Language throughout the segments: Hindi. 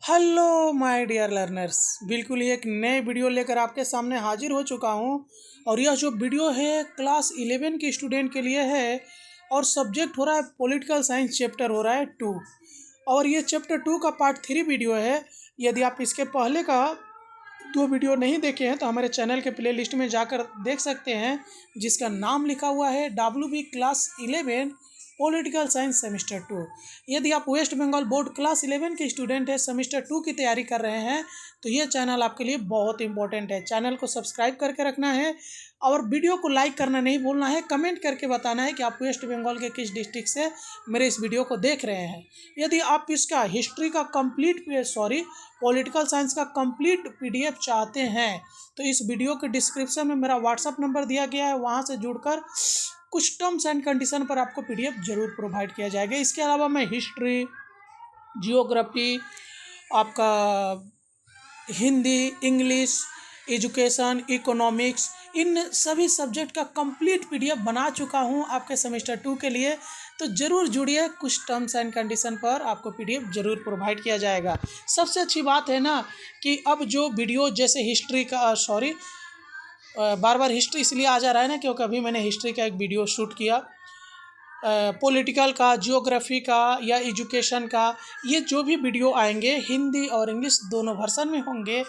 हेलो माय डियर लर्नर्स, बिल्कुल ही एक नए वीडियो लेकर आपके सामने हाजिर हो चुका हूं। और यह जो वीडियो है क्लास 11 के स्टूडेंट के लिए है और सब्जेक्ट हो रहा है पॉलिटिकल साइंस, चैप्टर हो रहा है 2। और ये चैप्टर 2 का पार्ट 3 वीडियो है। यदि आप इसके पहले का 2 वीडियो नहीं देखे हैं तो हमारे चैनल के प्लेलिस्ट में जाकर देख सकते हैं, जिसका नाम लिखा हुआ है WB class 11 political science semester 2। यदि आप वेस्ट बंगाल बोर्ड क्लास 11 के स्टूडेंट हैं, सेमेस्टर 2 की तैयारी कर रहे हैं, तो ये चैनल आपके लिए बहुत इंपॉर्टेंट है। चैनल को सब्सक्राइब करके रखना है और वीडियो को लाइक करना नहीं भूलना है। कमेंट करके बताना है कि आप वेस्ट बंगाल के किस डिस्ट्रिक्ट से मेरे इस वीडियो को देख रहे हैं। यदि आप इसका हिस्ट्री का पॉलिटिकल साइंस का कंप्लीट PDF चाहते हैं तो इस वीडियो के डिस्क्रिप्शन में मेरा व्हाट्सअप नंबर दिया गया है, वहाँ से जुड़कर कुछ टर्म्स एंड कंडीशन पर आपको PDF जरूर प्रोवाइड किया जाएगा। इसके अलावा मैं हिस्ट्री, जियोग्राफी, आपका हिंदी, इंग्लिश, एजुकेशन, इकोनॉमिक्स, इन सभी सब्जेक्ट का कंप्लीट PDF बना चुका हूं आपके सेमेस्टर 2 के लिए। तो ज़रूर जुड़िए, कुछ टर्म्स एंड कंडीशन पर आपको PDF जरूर प्रोवाइड किया जाएगा। सबसे अच्छी बात है ना कि अब जो वीडियो जैसे हिस्ट्री का बार बार हिस्ट्री इसलिए आ जा रहा है ना क्योंकि अभी मैंने हिस्ट्री का एक वीडियो शूट किया। पॉलिटिकल का, जियोग्राफी का या एजुकेशन का, ये जो भी वीडियो आएंगे हिंदी और इंग्लिश दोनों वर्सन में होंगे,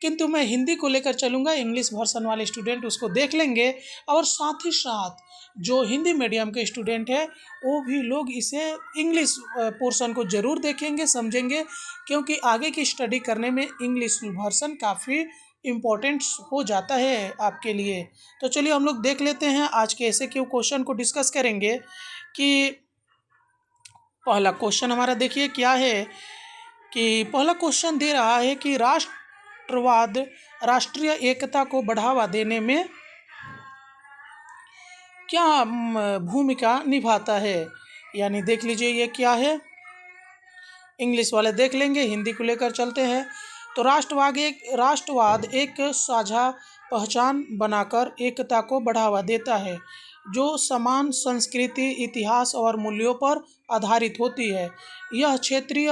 किंतु मैं हिंदी को लेकर चलूँगा। इंग्लिश वर्सन वाले स्टूडेंट उसको देख लेंगे और साथ ही साथ जो हिंदी मीडियम के स्टूडेंट है वो भी लोग इसे इंग्लिश पोर्शन को ज़रूर देखेंगे, समझेंगे, क्योंकि आगे की स्टडी करने में इंग्लिश वर्सन काफ़ी इम्पोर्टेंट हो जाता है आपके लिए। तो चलिए हम लोग देख लेते हैं, आज के ऐसे क्यों क्वेश्चन को डिस्कस करेंगे। कि पहला क्वेश्चन हमारा देखिए क्या है कि पहला क्वेश्चन दे रहा है कि राष्ट्रवाद राष्ट्रीय एकता को बढ़ावा देने में क्या भूमिका निभाता है। यानी देख लीजिए ये क्या है, इंग्लिश वाले देख लेंगे, हिंदी को लेकर चलते हैं। तो राष्ट्रवाद एक साझा पहचान बनाकर एकता को बढ़ावा देता है जो समान संस्कृति, इतिहास और मूल्यों पर आधारित होती है। यह क्षेत्रीय,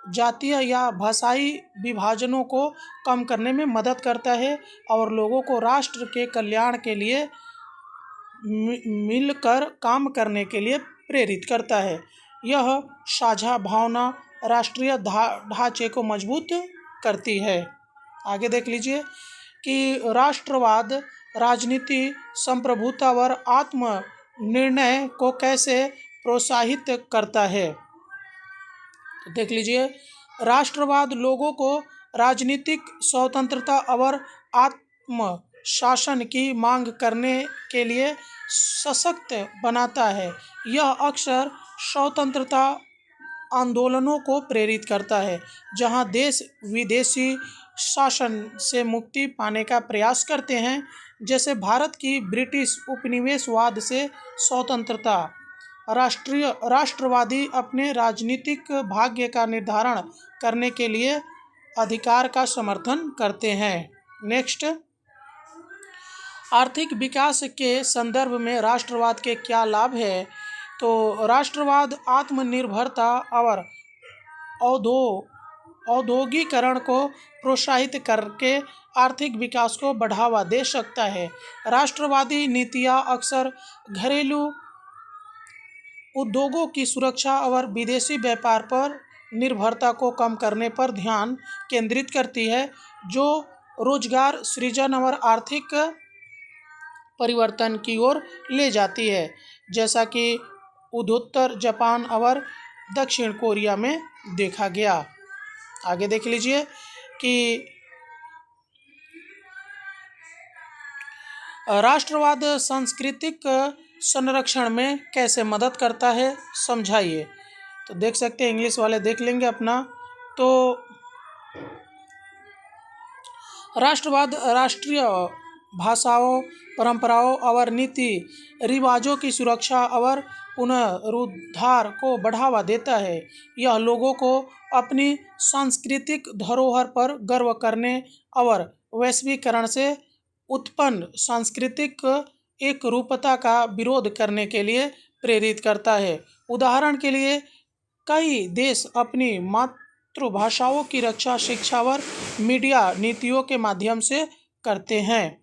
जातीय या भाषाई विभाजनों को कम करने में मदद करता है और लोगों को राष्ट्र के कल्याण के लिए मिलकर काम करने के लिए प्रेरित करता है। यह साझा भावना राष्ट्रीय ढांचे को मजबूत करती है। आगे देख लीजिए कि राष्ट्रवाद राजनीति, संप्रभुता और आत्म निर्णय को कैसे प्रोत्साहित करता है। तो देख लीजिए, राष्ट्रवाद लोगों को राजनीतिक स्वतंत्रता और आत्म शासन की मांग करने के लिए सशक्त बनाता है। यह अक्सर स्वतंत्रता आंदोलनों को प्रेरित करता है जहां देश विदेशी शासन से मुक्ति पाने का प्रयास करते हैं, जैसे भारत की ब्रिटिश उपनिवेशवाद से स्वतंत्रता। राष्ट्रवादी अपने राजनीतिक भाग्य का निर्धारण करने के लिए अधिकार का समर्थन करते हैं। नेक्स्ट, आर्थिक विकास के संदर्भ में राष्ट्रवाद के क्या लाभ है। तो राष्ट्रवाद आत्मनिर्भरता और औद्योगिकरण को प्रोत्साहित करके आर्थिक विकास को बढ़ावा दे सकता है। राष्ट्रवादी नीतियां अक्सर घरेलू उद्योगों की सुरक्षा और विदेशी व्यापार पर निर्भरता को कम करने पर ध्यान केंद्रित करती है, जो रोजगार सृजन और आर्थिक परिवर्तन की ओर ले जाती है, जैसा कि उत्तर जापान और दक्षिण कोरिया में देखा गया। आगे देख लीजिए कि राष्ट्रवाद सांस्कृतिक संरक्षण में कैसे मदद करता है, समझाइए। तो देख सकते हैं, इंग्लिश वाले देख लेंगे अपना। तो राष्ट्रवाद राष्ट्रीय भाषाओं, परंपराओं और नीति रिवाजों की सुरक्षा और पुनरुद्धार को बढ़ावा देता है। यह लोगों को अपनी सांस्कृतिक धरोहर पर गर्व करने और वैश्वीकरण से उत्पन्न सांस्कृतिक एकरूपता का विरोध करने के लिए प्रेरित करता है। उदाहरण के लिए, कई देश अपनी मातृभाषाओं की रक्षा शिक्षा व मीडिया नीतियों के माध्यम से करते हैं।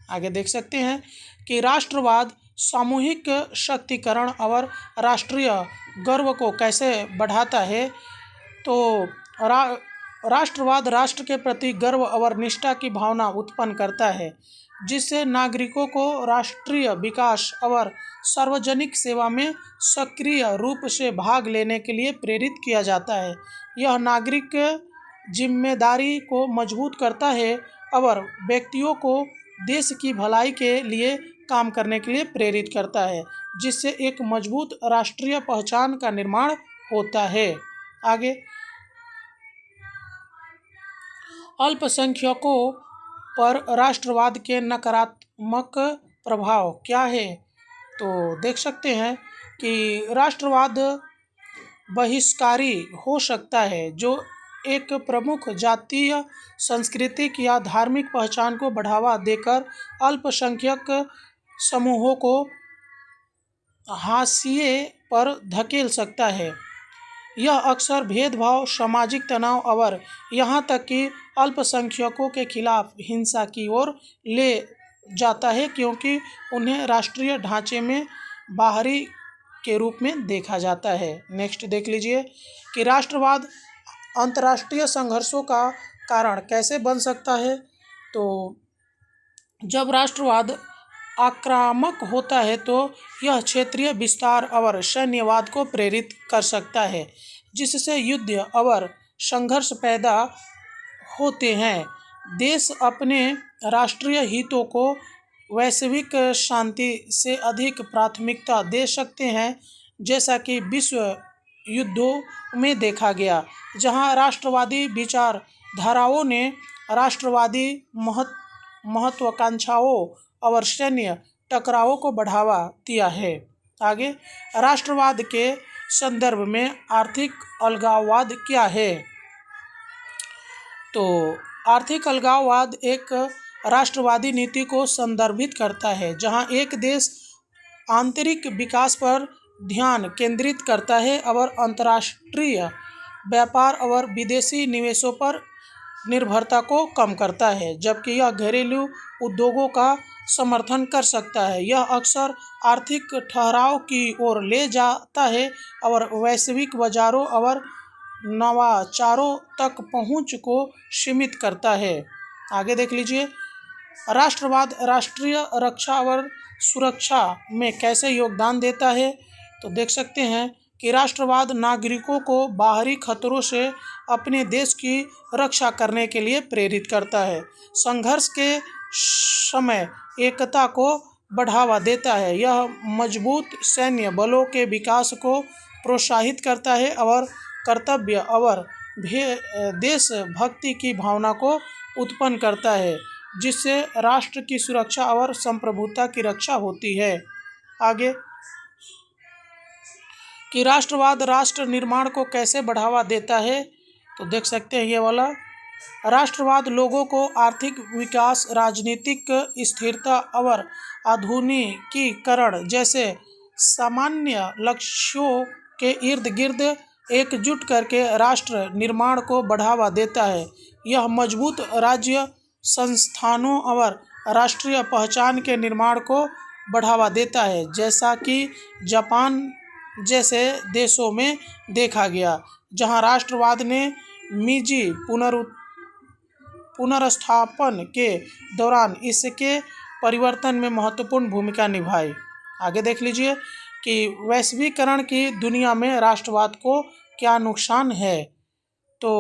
आगे देख सकते हैं कि राष्ट्रवाद सामूहिक शक्तिकरण और राष्ट्रीय गर्व को कैसे बढ़ाता है। तो राष्ट्रवाद राष्ट्र के प्रति गर्व और निष्ठा की भावना उत्पन्न करता है, जिससे नागरिकों को राष्ट्रीय विकास और सार्वजनिक सेवा में सक्रिय रूप से भाग लेने के लिए प्रेरित किया जाता है। यह नागरिक जिम्मेदारी को मजबूत करता है और व्यक्तियों को देश की भलाई के लिए काम करने के लिए प्रेरित करता है, जिससे एक मजबूत राष्ट्रीय पहचान का निर्माण होता है। आगे, अल्पसंख्यकों पर राष्ट्रवाद के नकारात्मक प्रभाव क्या है। तो देख सकते हैं कि राष्ट्रवाद बहिष्कारी हो सकता है, जो एक प्रमुख जातीय सांस्कृतिक या धार्मिक पहचान को बढ़ावा देकर अल्पसंख्यक समूहों को हाशिए पर धकेल सकता है। यह अक्सर भेदभाव, सामाजिक तनाव और यहाँ तक कि अल्पसंख्यकों के खिलाफ हिंसा की ओर ले जाता है, क्योंकि उन्हें राष्ट्रीय ढांचे में बाहरी के रूप में देखा जाता है। नेक्स्ट देख लीजिए कि राष्ट्रवाद अंतर्राष्ट्रीय संघर्षों का कारण कैसे बन सकता है। तो जब राष्ट्रवाद आक्रामक होता है तो यह क्षेत्रीय विस्तार और सैन्यवाद को प्रेरित कर सकता है, जिससे युद्ध और संघर्ष पैदा होते हैं। देश अपने राष्ट्रीय हितों को वैश्विक शांति से अधिक प्राथमिकता दे सकते हैं, जैसा कि विश्व युद्धों में देखा गया, जहां राष्ट्रवादी विचारधाराओं ने राष्ट्रवादी महत्वाकांक्षाओं और सैन्य टकरावों को बढ़ावा दिया है। आगे, राष्ट्रवाद के संदर्भ में आर्थिक अलगाववाद क्या है। तो आर्थिक अलगाववाद एक राष्ट्रवादी नीति को संदर्भित करता है, जहां एक देश आंतरिक विकास पर ध्यान केंद्रित करता है और अंतर्राष्ट्रीय व्यापार और विदेशी निवेशों पर निर्भरता को कम करता है, जबकि यह घरेलू उद्योगों का समर्थन कर सकता है। यह अक्सर आर्थिक ठहराव की ओर ले जाता है और वैश्विक बाजारों और नवाचारों तक पहुंच को सीमित करता है। आगे देख लीजिए, राष्ट्रवाद राष्ट्रीय रक्षा और सुरक्षा में कैसे योगदान देता है। तो देख सकते हैं कि राष्ट्रवाद नागरिकों को बाहरी खतरों से अपने देश की रक्षा करने के लिए प्रेरित करता है। संघर्ष के समय एकता को बढ़ावा देता है। यह मजबूत सैन्य बलों के विकास को प्रोत्साहित करता है और कर्तव्य और देशभक्ति की भावना को उत्पन्न करता है, जिससे राष्ट्र की सुरक्षा और संप्रभुता की रक्षा होती है। आगे, कि राष्ट्रवाद राष्ट्र निर्माण को कैसे बढ़ावा देता है। तो देख सकते हैं ये वाला, राष्ट्रवाद लोगों को आर्थिक विकास, राजनीतिक स्थिरता और आधुनिकीकरण जैसे सामान्य लक्ष्यों के इर्द गिर्द एकजुट करके राष्ट्र निर्माण को बढ़ावा देता है। यह मजबूत राज्य संस्थानों और राष्ट्रीय पहचान के निर्माण को बढ़ावा देता है, जैसा कि जापान जैसे देशों में देखा गया, जहां राष्ट्रवाद ने मीजी पुनर्स्थापन के दौरान इसके परिवर्तन में महत्वपूर्ण भूमिका निभाई। आगे देख लीजिए कि वैश्वीकरण की दुनिया में राष्ट्रवाद को क्या नुकसान है। तो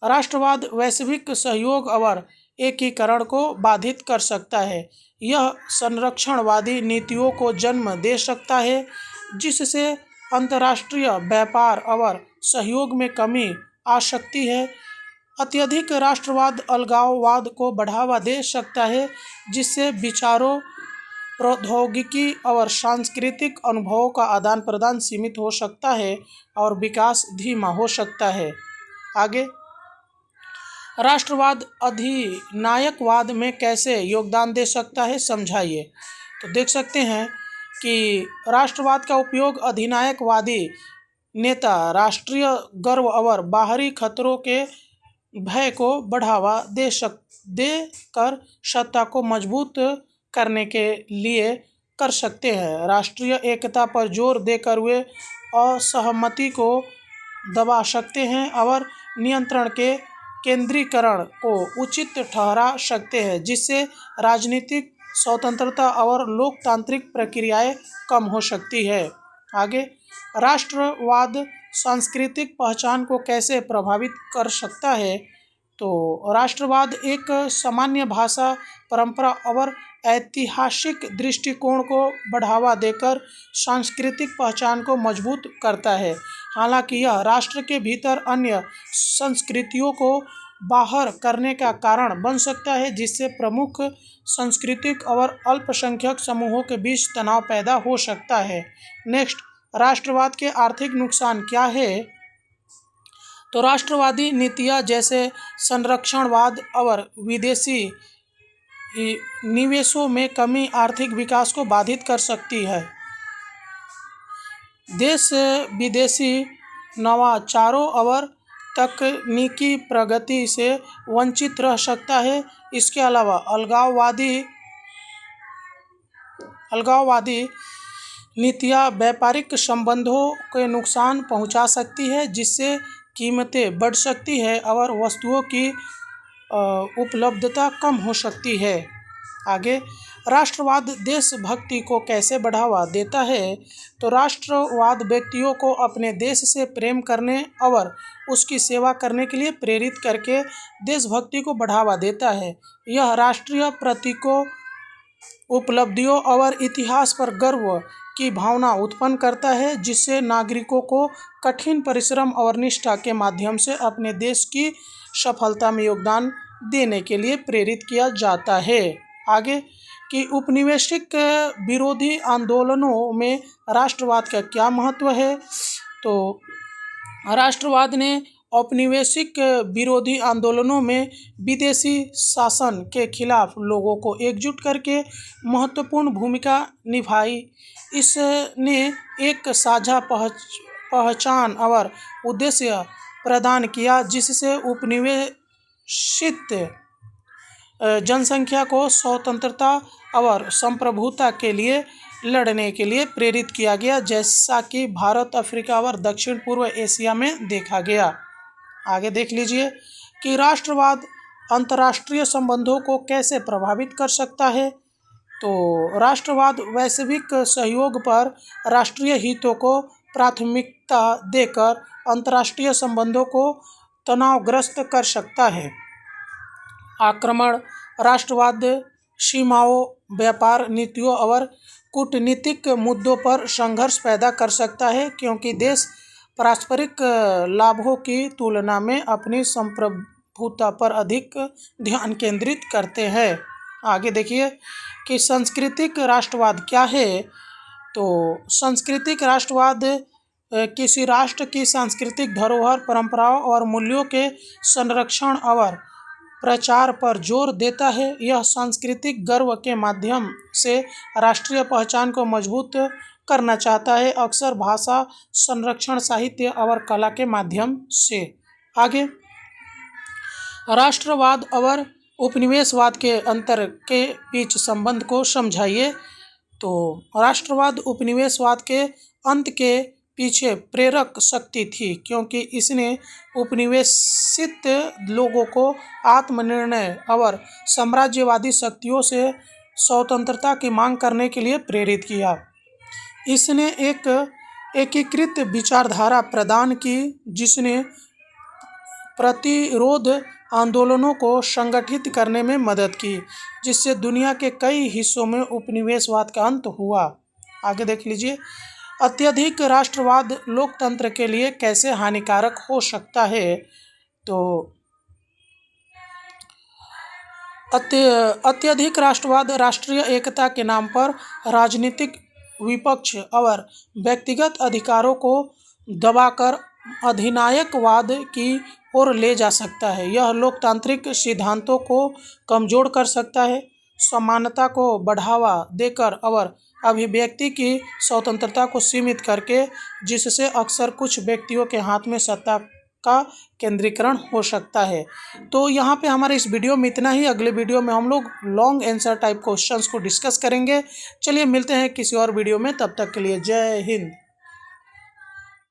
राष्ट्रवाद वैश्विक सहयोग और एकीकरण को बाधित कर सकता है। यह संरक्षणवादी नीतियों को जन्म दे सकता है, जिससे अंतर्राष्ट्रीय व्यापार और सहयोग में कमी आ सकती है। अत्यधिक राष्ट्रवाद अलगाववाद को बढ़ावा दे सकता है, जिससे विचारों, प्रौद्योगिकी और सांस्कृतिक अनुभवों का आदान प्रदान सीमित हो सकता है और विकास धीमा हो सकता है। आगे, राष्ट्रवाद अधिनायकवाद में कैसे योगदान दे सकता है, समझाइए। तो देख सकते हैं कि राष्ट्रवाद का उपयोग अधिनायकवादी नेता राष्ट्रीय गर्व और बाहरी खतरों के भय को बढ़ावा देकर सत्ता को मजबूत करने के लिए कर सकते हैं। राष्ट्रीय एकता पर जोर देकर वे असहमति को दबा सकते हैं और नियंत्रण के केंद्रीकरण को उचित ठहरा सकते हैं, जिससे राजनीतिक स्वतंत्रता और लोकतांत्रिक प्रक्रियाएं कम हो सकती है। आगे, राष्ट्रवाद सांस्कृतिक पहचान को कैसे प्रभावित कर सकता है? तो राष्ट्रवाद एक सामान्य भाषा, परंपरा और ऐतिहासिक दृष्टिकोण को बढ़ावा देकर सांस्कृतिक पहचान को मजबूत करता है। हालांकि यह राष्ट्र के भीतर अन्य संस्कृतियों को बाहर करने का कारण बन सकता है, जिससे प्रमुख सांस्कृतिक और अल्पसंख्यक समूहों के बीच तनाव पैदा हो सकता है। नेक्स्ट, राष्ट्रवाद के आर्थिक नुकसान क्या है? तो राष्ट्रवादी नीतियां जैसे संरक्षणवाद और विदेशी निवेशों में कमी आर्थिक विकास को बाधित कर सकती है। देश विदेशी नवाचारों और तकनीकी प्रगति से वंचित रह सकता है। इसके अलावा अलगाववादी नीतियां व्यापारिक संबंधों को नुकसान पहुंचा सकती है, जिससे कीमतें बढ़ सकती है और वस्तुओं की उपलब्धता कम हो सकती है। आगे, राष्ट्रवाद देशभक्ति को कैसे बढ़ावा देता है? तो राष्ट्रवाद व्यक्तियों को अपने देश से प्रेम करने और उसकी सेवा करने के लिए प्रेरित करके देशभक्ति को बढ़ावा देता है। यह राष्ट्रीय प्रतीकों, उपलब्धियों और इतिहास पर गर्व की भावना उत्पन्न करता है, जिससे नागरिकों को कठिन परिश्रम और निष्ठा के माध्यम से अपने देश की सफलता में योगदान देने के लिए प्रेरित किया जाता है। आगे, कि उपनिवेशिक विरोधी आंदोलनों में राष्ट्रवाद का क्या महत्व है? तो राष्ट्रवाद ने औपनिवेशिक विरोधी आंदोलनों में विदेशी शासन के खिलाफ लोगों को एकजुट करके महत्वपूर्ण भूमिका निभाई। इसने एक साझा पहचान और उद्देश्य प्रदान किया, जिससे उपनिवेशित जनसंख्या को स्वतंत्रता और संप्रभुता के लिए लड़ने के लिए प्रेरित किया गया, जैसा कि भारत, अफ्रीका और दक्षिण पूर्व एशिया में देखा गया। आगे देख लीजिए कि राष्ट्रवाद अंतर्राष्ट्रीय संबंधों को कैसे प्रभावित कर सकता है। तो राष्ट्रवाद वैश्विक सहयोग पर राष्ट्रीय हितों को प्राथमिकता देकर अंतर्राष्ट्रीय संबंधों को तनावग्रस्त कर सकता है। आक्रमण, राष्ट्रवाद सीमाओं, व्यापार नीतियों और कूटनीतिक मुद्दों पर संघर्ष पैदा कर सकता है, क्योंकि देश पारस्परिक लाभों की तुलना में अपनी संप्रभुता पर अधिक ध्यान केंद्रित करते हैं। आगे देखिए कि सांस्कृतिक राष्ट्रवाद क्या है। तो सांस्कृतिक राष्ट्रवाद किसी राष्ट्र की सांस्कृतिक धरोहर, परंपराओं और मूल्यों के संरक्षण और प्रचार पर जोर देता है। यह सांस्कृतिक गर्व के माध्यम से राष्ट्रीय पहचान को मजबूत करना चाहता है, अक्सर भाषा संरक्षण, साहित्य और कला के माध्यम से। आगे, राष्ट्रवाद और उपनिवेशवाद के अंतर के बीच संबंध को समझाइए। तो राष्ट्रवाद उपनिवेशवाद के अंत के पीछे प्रेरक शक्ति थी, क्योंकि इसने उपनिवेशित लोगों को आत्मनिर्णय और साम्राज्यवादी शक्तियों से स्वतंत्रता की मांग करने के लिए प्रेरित किया। इसने एक एकीकृत विचारधारा प्रदान की, जिसने प्रतिरोध आंदोलनों को संगठित करने में मदद की, जिससे दुनिया के कई हिस्सों में उपनिवेशवाद का अंत हुआ। आगे देख लीजिए, अत्यधिक राष्ट्रवाद लोकतंत्र के लिए कैसे हानिकारक हो सकता है। तो अत्यधिक राष्ट्रवाद राष्ट्रीय एकता के नाम पर राजनीतिक विपक्ष और व्यक्तिगत अधिकारों को दबाकर अधिनायकवाद की ओर ले जा सकता है। यह लोकतांत्रिक सिद्धांतों को कमजोर कर सकता है। समानता को बढ़ावा देकर और अभिव्यक्ति की स्वतंत्रता को सीमित करके, जिससे अक्सर कुछ व्यक्तियों के हाथ में सत्ता का केंद्रीकरण हो सकता है। तो यहाँ पे हमारे इस वीडियो में इतना ही। अगले वीडियो में हम लोग लॉन्ग आंसर टाइप क्वेश्चंस को डिस्कस करेंगे। चलिए मिलते हैं किसी और वीडियो में, तब तक के लिए जय हिंद।